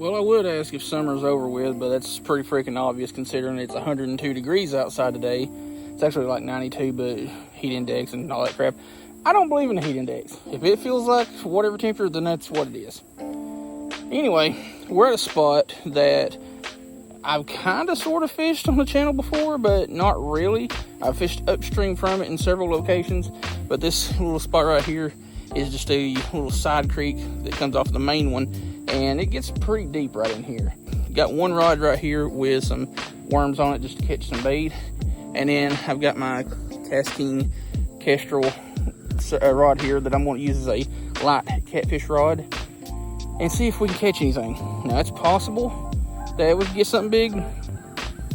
Well, I would ask if summer's over with, but that's pretty freaking obvious considering it's 102 degrees outside today. It's actually like 92, but heat index and all that crap. I don't believe in the heat index. If it feels like whatever temperature, then that's what it is. Anyway, we're at a spot that I've kind of sort of fished on the channel before, but not really. I've fished upstream from it in several locations, but this little spot right here is just a little side creek that comes off the main one, and it gets pretty deep right in here. Got one rod right here with some worms on it just to catch some bait, and then I've got my casting Kestrel rod here that I'm going to use as a light catfish rod and see if we can catch anything. Now, it's possible that we can get something big,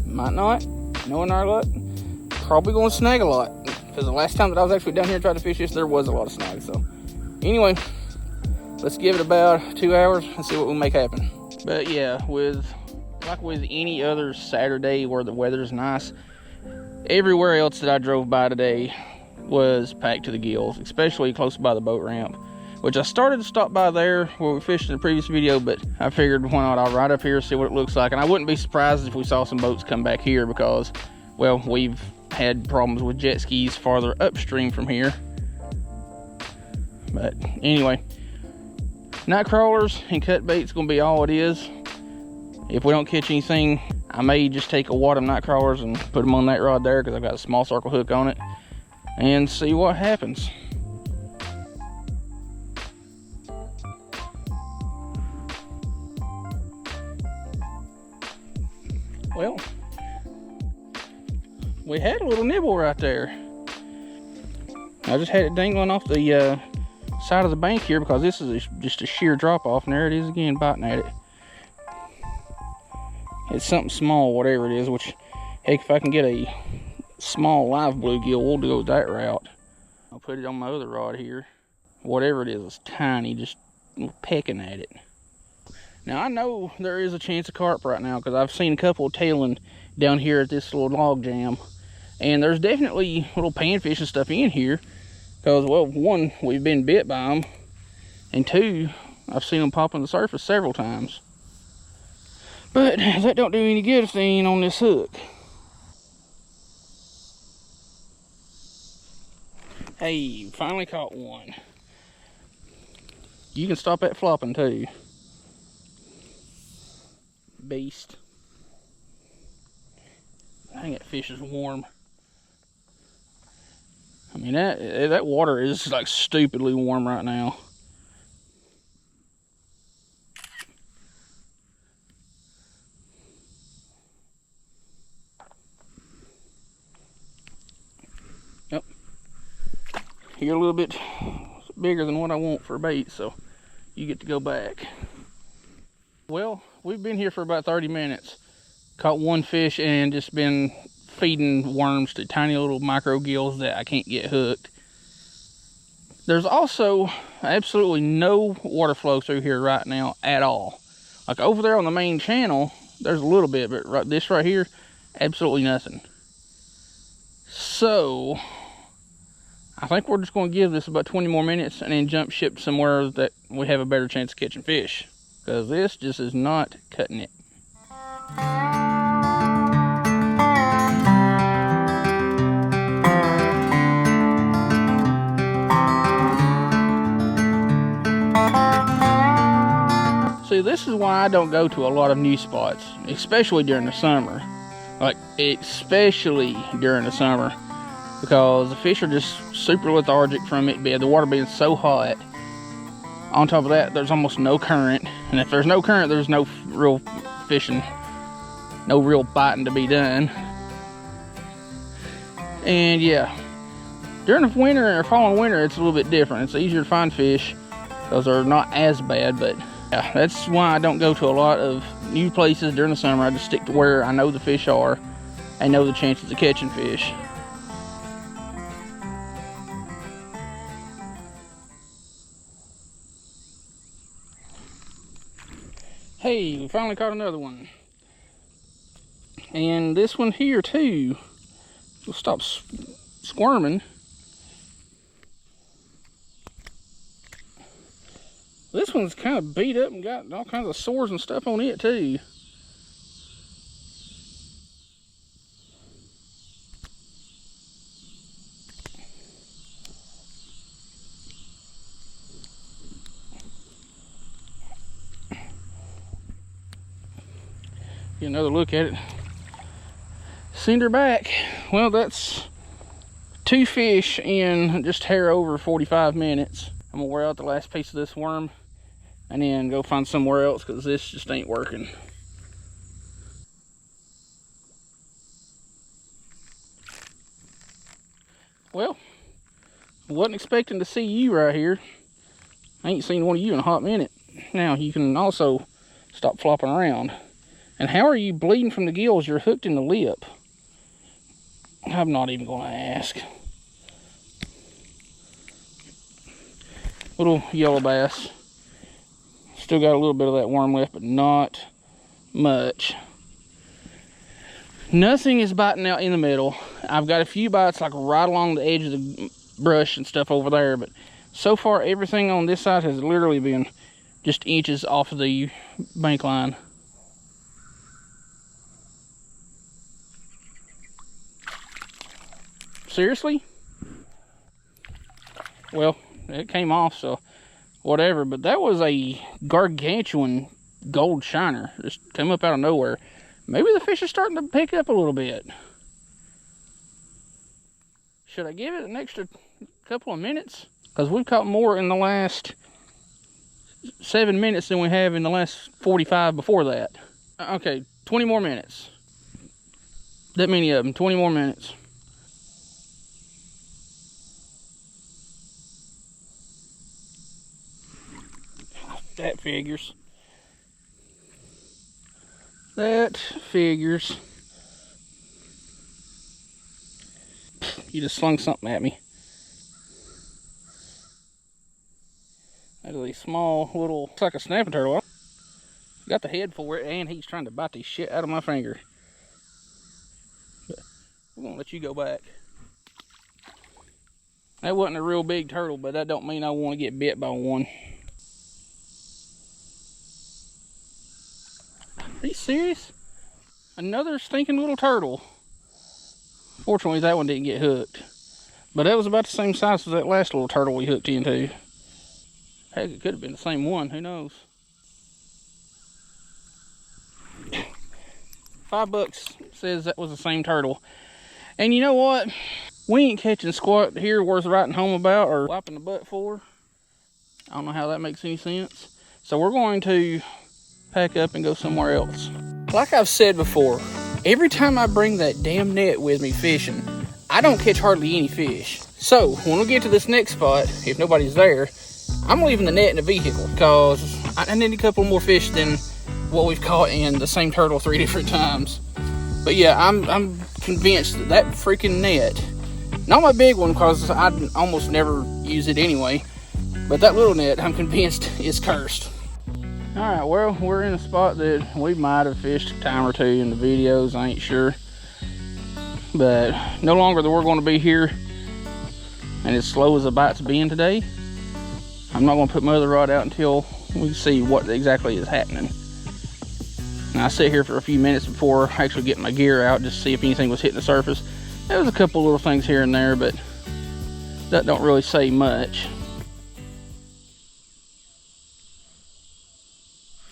might not. Knowing our luck, probably going to snag a lot, because the last time that I was actually down here trying to fish this, there was a lot of snags. So anyway, let's give it about 2 hours and see what we make happen. But yeah, like with any other Saturday where the weather's nice, everywhere else that I drove by today was packed to the gills, especially close by the boat ramp, which I started to stop by there where we fished in the previous video, but I figured why not, I'll ride up here, see what it looks like. And I wouldn't be surprised if we saw some boats come back here because, well, we've had problems with jet skis farther upstream from here. But anyway, night crawlers and cut bait's gonna be all it is. If we don't catch anything, I may just take a wad of night crawlers and put them on that rod there because I've got a small circle hook on it, and see what happens. Well, we had a little nibble right there. I just had it dangling off the side of the bank here because this is just a sheer drop off, and there it is again biting at it. It's something small, whatever it is, which, heck, if I can get a small live bluegill, we'll go that route. I'll put it on my other rod here. Whatever it is, it's tiny, just pecking at it. Now, I know there is a chance of carp right now because I've seen a couple tailing down here at this little log jam. And there's definitely little panfish and stuff in here because, well, one, we've been bit by them, and two, I've seen them pop on the surface several times. But that don't do any good if they ain't on this hook. Hey, finally caught one. You can stop that flopping too. Beast. I think that fish is warm. I mean, that water is like stupidly warm right now. Yep. You're a little bit bigger than what I want for bait, so you get to go back. Well, we've been here for about 30 minutes. Caught one fish and just been feeding worms to tiny little micro gills that I can't get hooked. There's also absolutely no water flow through here right now at all. Like over there on the main channel, there's a little bit, but this right here, absolutely nothing. So, I think we're just going to give this about 20 more minutes and then jump ship somewhere that we have a better chance of catching fish. Because this just is not cutting it. See, this is why I don't go to a lot of new spots, especially during the summer. Like, especially during the summer. Because the fish are just super lethargic from it, the water being so hot. On top of that, there's almost no current. And if there's no current, there's no real fishing. No real biting to be done. And yeah, during the winter or fall and winter, it's a little bit different. It's easier to find fish because they're not as bad. But yeah, that's why I don't go to a lot of new places during the summer. I just stick to where I know the fish are and know the chances of catching fish. Hey, we finally caught another one. And this one here too will stop squirming. This one's kind of beat up and got all kinds of sores and stuff on it too. Get another look at it. Send her back. Well, that's 2 fish in just hair over 45 minutes. I'm gonna wear out the last piece of this worm and then go find somewhere else because this just ain't working. Well, I wasn't expecting to see you right here. I ain't seen one of you in a hot minute. Now, you can also stop flopping around. And how are you bleeding from the gills? You're hooked in the lip. I'm not even going to ask. Little yellow bass. Still got a little bit of that worm left, but not much. Nothing is biting out in the middle. I've got a few bites like right along the edge of the brush and stuff over there, but so far everything on this side has literally been just inches off of the bank line. Seriously? Well, it came off, so whatever, but that was a gargantuan gold shiner. Just came up out of nowhere. Maybe the fish is starting to pick up a little bit. Should I give it an extra couple of minutes? Because we've caught more in the last 7 minutes than we have in the last 45 before that. Okay, 20 more minutes. That many of them, 20 more minutes. That figures. That figures. You just slung something at me. That is a small little, looks like a snapping turtle. Got the head for it, and he's trying to bite the shit out of my finger. But we're gonna let you go back. That wasn't a real big turtle, but that don't mean I want to get bit by one. Are you serious? Another stinking little turtle. Fortunately, that one didn't get hooked. But that was about the same size as that last little turtle we hooked into. Heck, it could have been the same one. Who knows? $5 says that was the same turtle. And you know what? We ain't catching squat here worth writing home about or wiping the butt for. I don't know how that makes any sense. So we're going to pack up and go somewhere else. Like I've said before, every time I bring that damn net with me fishing, I don't catch hardly any fish. So when we get to this next spot, if nobody's there, I'm leaving the net in the vehicle because I need a couple more fish than what we've caught in the same turtle 3 different times. But yeah, I'm convinced that that freaking net, not my big one because I almost never use it anyway, but that little net, I'm convinced is cursed. Alright, well, we're in a spot that we might have fished a time or two in the videos, I ain't sure. But no longer that we're going to be here, and as slow as the bite's been today, I'm not going to put my other rod out until we see what exactly is happening. And I sit here for a few minutes before actually getting my gear out, just to see if anything was hitting the surface. There was a couple little things here and there, but that don't really say much.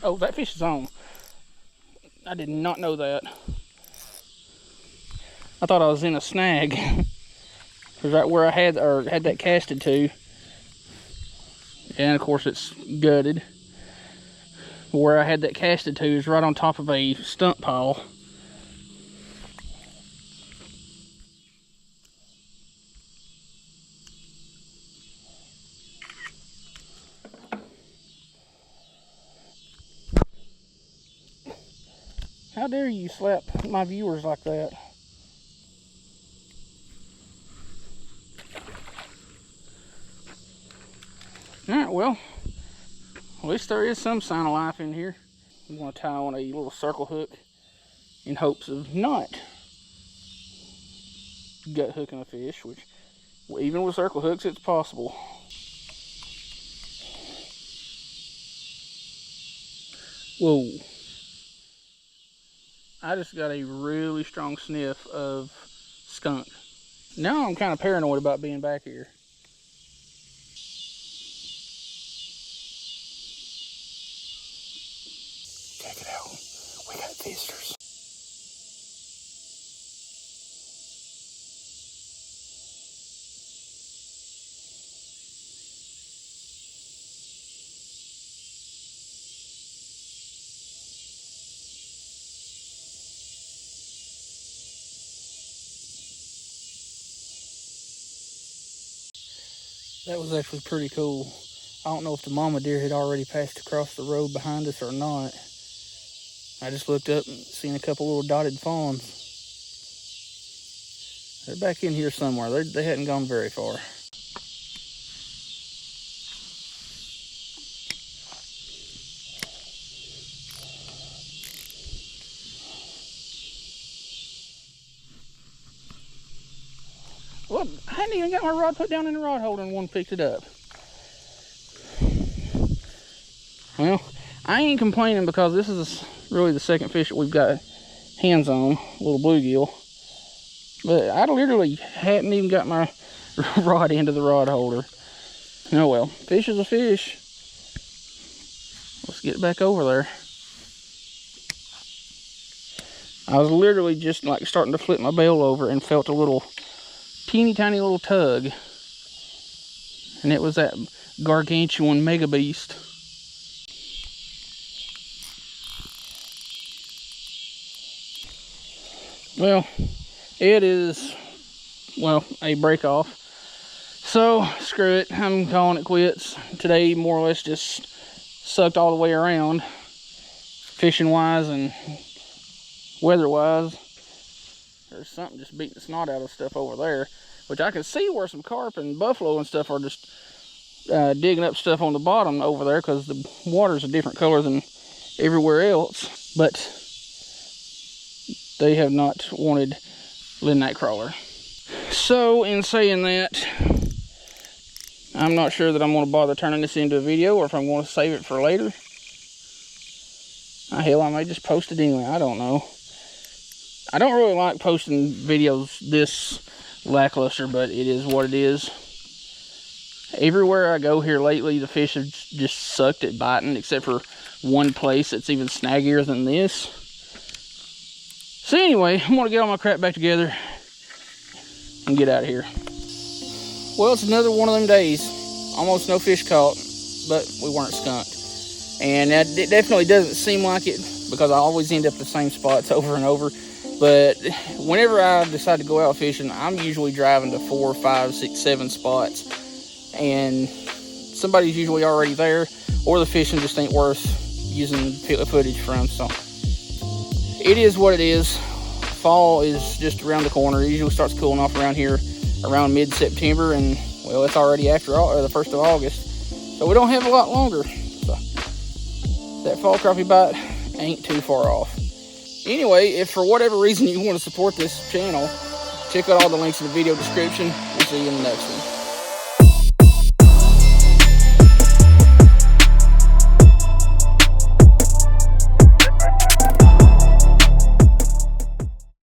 Oh, that fish is on. I did not know that. I thought I was in a snag. Because right where I had that casted to, and of course it's gutted. Where I had that casted to is right on top of a stump pile. How dare you slap my viewers like that? Alright, well, at least there is some sign of life in here. I'm going to tie on a little circle hook in hopes of not gut hooking a fish, which even with circle hooks it's possible. Whoa. I just got a really strong sniff of skunk. Now I'm kind of paranoid about being back here. Check it out. We got visitors. That was actually pretty cool. I don't know if the mama deer had already passed across the road behind us or not. I just looked up and seen a couple little dotted fawns. They're back in here somewhere. They hadn't gone very far. Well, I hadn't even got my rod put down in the rod holder and one picked it up. Well, I ain't complaining because this is really the second fish that we've got hands on, a little bluegill. But I literally hadn't even got my rod into the rod holder. Oh well, fish is a fish. Let's get back over there. I was literally just like starting to flip my bail over and felt a little teeny tiny little tug. And it was that gargantuan mega beast. Well, it is, well, a break off. So, screw it. I'm calling it quits. Today, more or less, just sucked all the way around. Fishing-wise and weather-wise. There's something just beating the snot out of stuff over there. Which I can see where some carp and buffalo and stuff are just digging up stuff on the bottom over there. Because the water's a different color than everywhere else. But they have not wanted midnight crawler. So, in saying that, I'm not sure that I'm going to bother turning this into a video or if I'm going to save it for later. Hell, I may just post it anyway. I don't know. I don't really like posting videos this lackluster, but it is what it is. Everywhere I go here lately, the fish have just sucked at biting, except for one place that's even snaggier than this. So anyway, I'm going to get all my crap back together and get out of here. Well, it's another one of them days. Almost no fish caught, but we weren't skunked. And it definitely doesn't seem like it because I always end up at the same spots over and over. But whenever I decide to go out fishing, I'm usually driving to 4, 5, 6, 7 spots. And somebody's usually already there, or the fishing just ain't worth using footage from. So it is what it is. Fall is just around the corner. It usually starts cooling off around here around mid-September, and well, it's already after the 1st of August, so we don't have a lot longer. So that fall crappie bite ain't too far off. Anyway, if for whatever reason you want to support this channel, check out all the links in the video description. We'll see you in the next one.